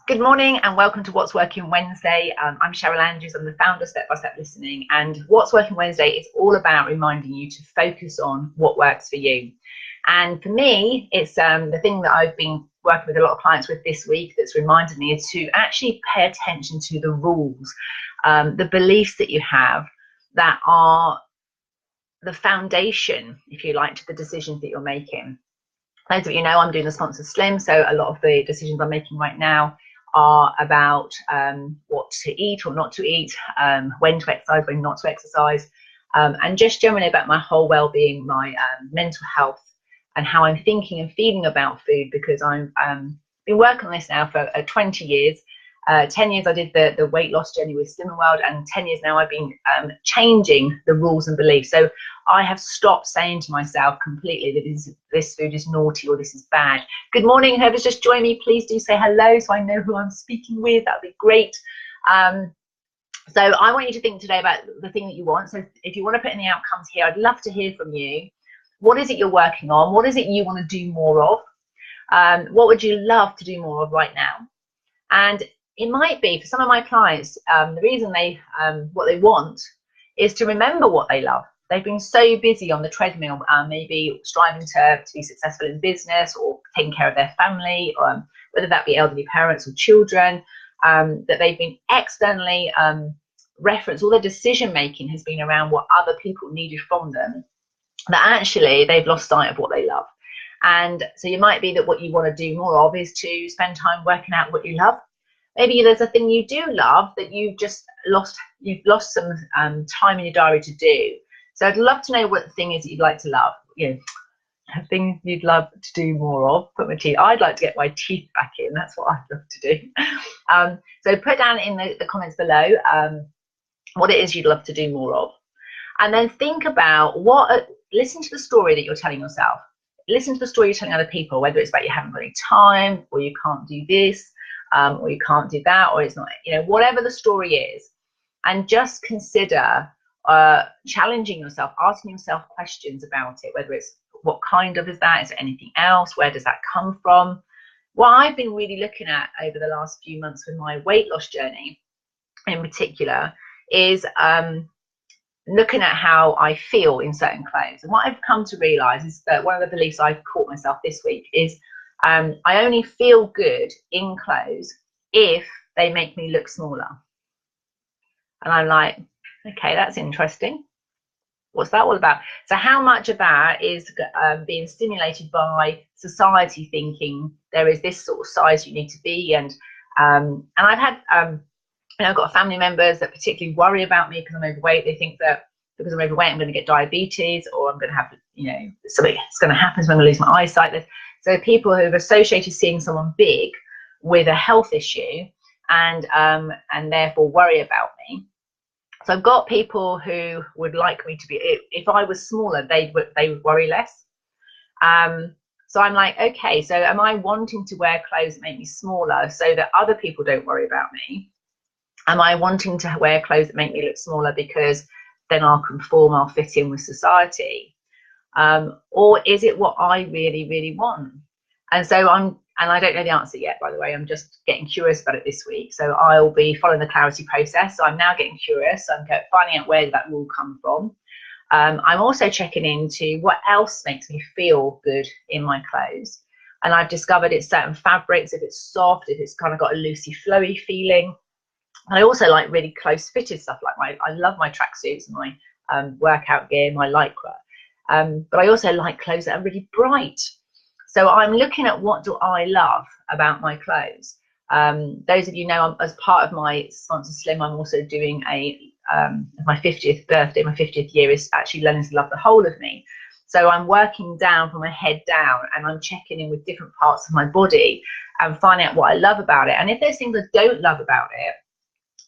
Good morning and welcome to What's Working Wednesday. I'm Cheryl Andrews. I'm the founder of Step by Step Listening, and What's Working Wednesday is all about reminding you to focus on what works for you. And for me, it's the thing that I've been working with a lot of clients with this week that's reminded me is to actually pay attention to the rules, the beliefs that you have that are the foundation, if you like, to the decisions that you're making. Those of you know I'm doing the Sponsored Slim, so a lot of the decisions I'm making right now are about what to eat or not to eat, when to exercise, when not to exercise, and just generally about my whole well-being, my mental health, and how I'm thinking and feeling about food, because I've been working on this now for 20 years. 10 years I did the weight loss journey with Slimming World, and 10 years now I've been changing the rules and beliefs. So I have stopped saying to myself completely that this food is naughty or this is bad. Good morning, whoever's just joined me, please do say hello so I know who I'm speaking with. That'd be great. So I want you to think today about the thing that you want. So if you want to put in the outcomes here, I'd love to hear from you. What is it you're working on? What is it you want to do more of? What would you love to do more of right now? And it might be for some of my clients, the reason they what they want is to remember what they love. They've been so busy on the treadmill, maybe striving to be successful in business or taking care of their family, whether that be elderly parents or children, that they've been externally referenced. All their decision making has been around what other people needed from them, that actually they've lost sight of what they love. And so it might be that what you want to do more of is to spend time working out what you love. Maybe there's a thing you do love that you've lost some time in your diary to do. So I'd love to know what the thing is that you'd like to love. You know, a thing you'd love to do more of. Put my teeth. I'd like to get my teeth back in. That's what I'd love to do. So put down in the comments below what it is you'd love to do more of, and then think about listen to the story that you're telling yourself. Listen to the story you're telling other people, whether it's about you haven't got any time, or you can't do this, or you can't do that, or it's not, whatever the story is, and just consider challenging yourself, asking yourself questions about it, whether it's what kind of is that, is it anything else, where does that come from? What I've been really looking at over the last few months with my weight loss journey in particular is looking at how I feel in certain clothes. And what I've come to realize is that one of the beliefs I've caught myself this week is I only feel good in clothes if they make me look smaller. And I'm like, okay, that's interesting. What's that all about? So how much of that is being stimulated by society thinking there is this sort of size you need to be? And I've had, I've got family members that particularly worry about me because I'm overweight. They think that because I'm overweight, I'm going to get diabetes, or I'm going to have, something that's going to happen, so I'm going to lose my eyesight. So people who have associated seeing someone big with a health issue and therefore worry about me. So I've got people who would like me to be, if I was smaller, they would worry less. So I'm like, okay, so am I wanting to wear clothes that make me smaller so that other people don't worry about me? Am I wanting to wear clothes that make me look smaller because then I'll conform, I'll fit in with society? Or is it what I really, really want? And so and I don't know the answer yet, by the way. I'm just getting curious about it this week. So I'll be following the clarity process. So I'm now getting curious. I'm finding out where that will come from. I'm also checking into what else makes me feel good in my clothes. And I've discovered it's certain fabrics, if it's soft, if it's kind of got a loosey flowy feeling. And I also like really close fitted stuff, like I love my tracksuits and my workout gear, my lycra. But I also like clothes that are really bright. So I'm looking at what do I love about my clothes. Those of you know, as part of my Sponsor Slim, I'm also doing my 50th birthday, my 50th year is actually learning to love the whole of me. So I'm working down from my head down, and I'm checking in with different parts of my body and finding out what I love about it. And if there's things I don't love about it,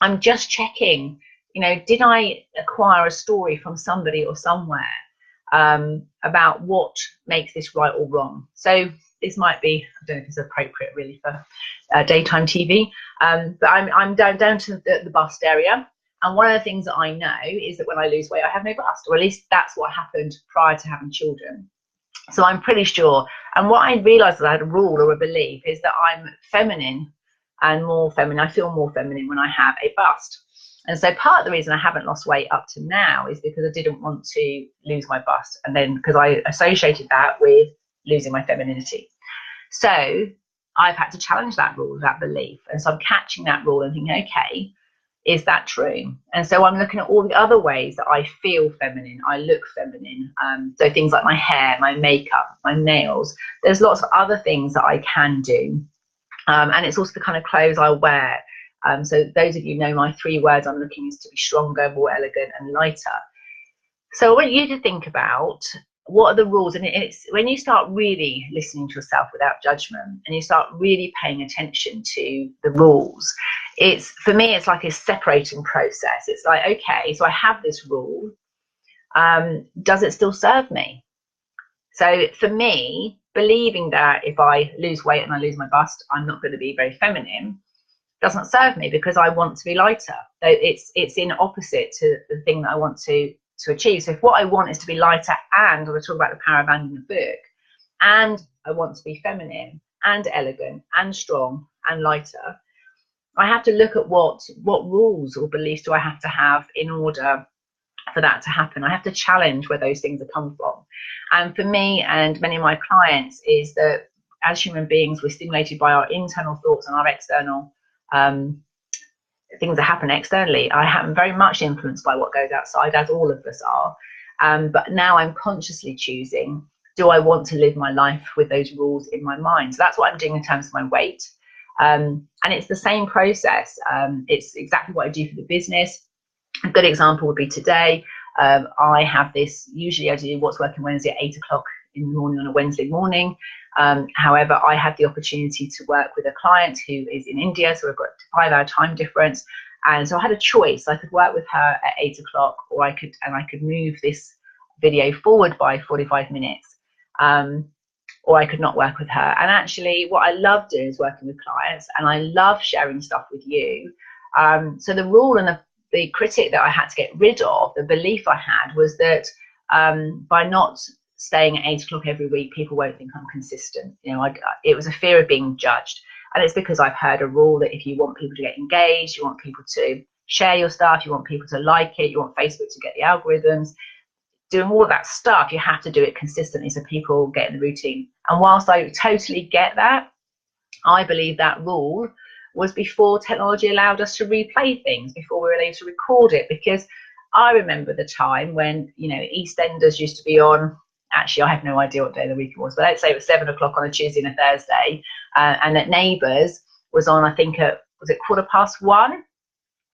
I'm just checking, did I acquire a story from somebody or somewhere about what makes this right or wrong? So this might be, I don't know if it's appropriate really for daytime TV, but I'm down to the bust area. And one of the things that I know is that when I lose weight, I have no bust, or at least that's what happened prior to having children. So I'm pretty sure. And what I realized that I had a rule or a belief is that I'm feminine and more feminine. I feel more feminine when I have a bust. And so part of the reason I haven't lost weight up to now is because I didn't want to lose my bust. And then because I associated that with losing my femininity. So I've had to challenge that rule, that belief. And so I'm catching that rule and thinking, okay, is that true? And so I'm looking at all the other ways that I feel feminine, I look feminine. So things like my hair, my makeup, my nails. There's lots of other things that I can do. And it's also the kind of clothes I wear. So those of you know my 3 words I'm looking is to be stronger, more elegant and lighter. So I want you to think about what are the rules, and it's when you start really listening to yourself without judgment and you start really paying attention to the rules, it's, for me, it's like a separating process. It's like, okay, so I have this rule, does it still serve me? So for me, believing that if I lose weight and I lose my bust, I'm not going to be very feminine, doesn't serve me, because I want to be lighter. So it's in opposite to the thing that I want to achieve. So if what I want is to be lighter, and I talk about the power of and in the book, and I want to be feminine and elegant and strong and lighter, I have to look at what rules or beliefs do I have to have in order for that to happen. I have to challenge where those things have come from. And for me and many of my clients is that as human beings, we're stimulated by our internal thoughts and our external things that happen externally. I am very much influenced by what goes outside, as all of us are. But now I'm consciously choosing, do I want to live my life with those rules in my mind? So that's what I'm doing in terms of my weight. And it's the same process. It's exactly what I do for the business. A good example would be today. I have this, usually I do What's Working Wednesday at 8 o'clock in the morning on a Wednesday morning. However, I had the opportunity to work with a client who is in India, so we've got a 5-hour time difference. And so I had a choice. I could work with her at 8 o'clock, or I could move this video forward by 45 minutes, or I could not work with her. And actually what I love doing is working with clients, and I love sharing stuff with you. So the rule and the critic that I had to get rid of, the belief I had, was that by not staying at 8 o'clock every week, people won't think I'm consistent. You know, it was a fear of being judged. And it's because I've heard a rule that if you want people to get engaged, you want people to share your stuff, you want people to like it, you want Facebook to get the algorithms, doing all of that stuff, you have to do it consistently so people get in the routine. And whilst I totally get that, I believe that rule was before technology allowed us to replay things, before we were able to record it. Because I remember the time when, you know, EastEnders used to be on, actually I have no idea what day of the week it was, but let's say it was 7 o'clock on a Tuesday and a Thursday, and that Neighbours was on, I think at, was it 1:15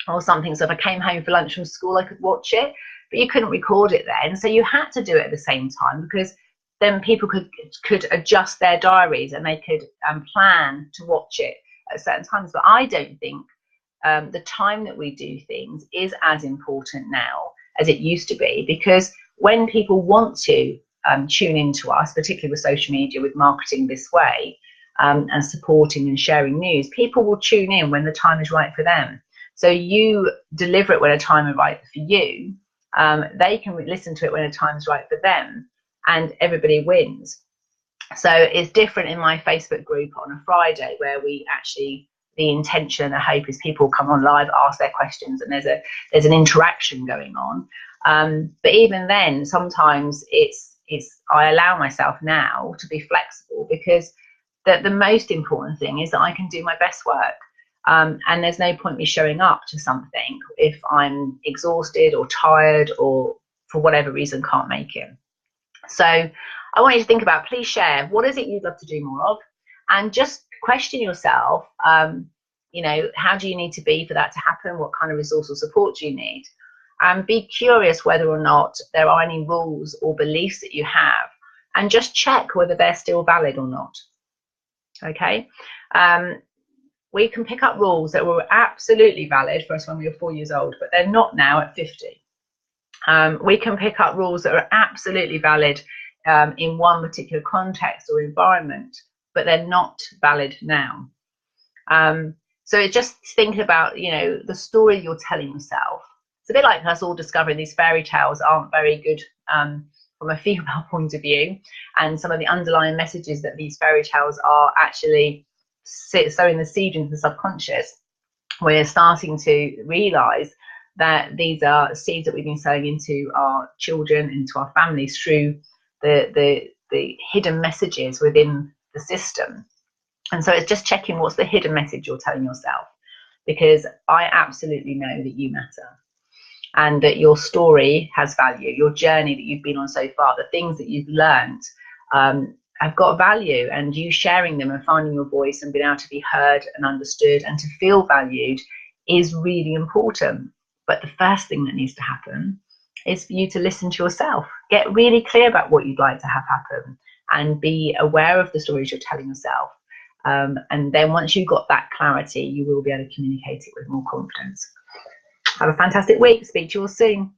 or something? So if I came home for lunch from school, I could watch it, but you couldn't record it then. So you had to do it at the same time, because then people could adjust their diaries and they could plan to watch it at certain times. But I don't think the time that we do things is as important now as it used to be, because when people want to tune into us, particularly with social media, with marketing this way, and supporting and sharing news, people will tune in when the time is right for them. So you deliver it when a time is right for you, they can listen to it when a time is right for them, and everybody wins. So it's different in my Facebook group on a Friday, where we actually, the intention and the hope is people come on live, ask their questions, and there's an interaction going on. But even then, sometimes I allow myself now to be flexible, because the most important thing is that I can do my best work. And there's no point me showing up to something if I'm exhausted or tired or for whatever reason can't make it. So I want you to think about, please share, what is it you'd love to do more of? And just question yourself, you know, how do you need to be for that to happen? What kind of resource or support do you need? And be curious whether or not there are any rules or beliefs that you have, and just check whether they're still valid or not. Okay. We can pick up rules that were absolutely valid for us when we were 4 years old, but they're not now at 50. We can pick up rules that are absolutely valid in one particular context or environment, but they're not valid now. So it's just thinking about, you know, the story you're telling yourself. It's a bit like us all discovering these fairy tales aren't very good from a female point of view, and some of the underlying messages that these fairy tales are actually sowing the seed into the subconscious, we're starting to realize that these are seeds that we've been sowing into our children, into our families through the hidden messages within the system. And so it's just checking what's the hidden message you're telling yourself, because I absolutely know that you matter and that your story has value. Your journey that you've been on so far, the things that you've learned, have got value, and you sharing them and finding your voice and being able to be heard and understood and to feel valued is really important. But the first thing that needs to happen is for you to listen to yourself. Get really clear about what you'd like to have happen and be aware of the stories you're telling yourself. And then once you've got that clarity, you will be able to communicate it with more confidence. Have a fantastic week. Speak to you all soon.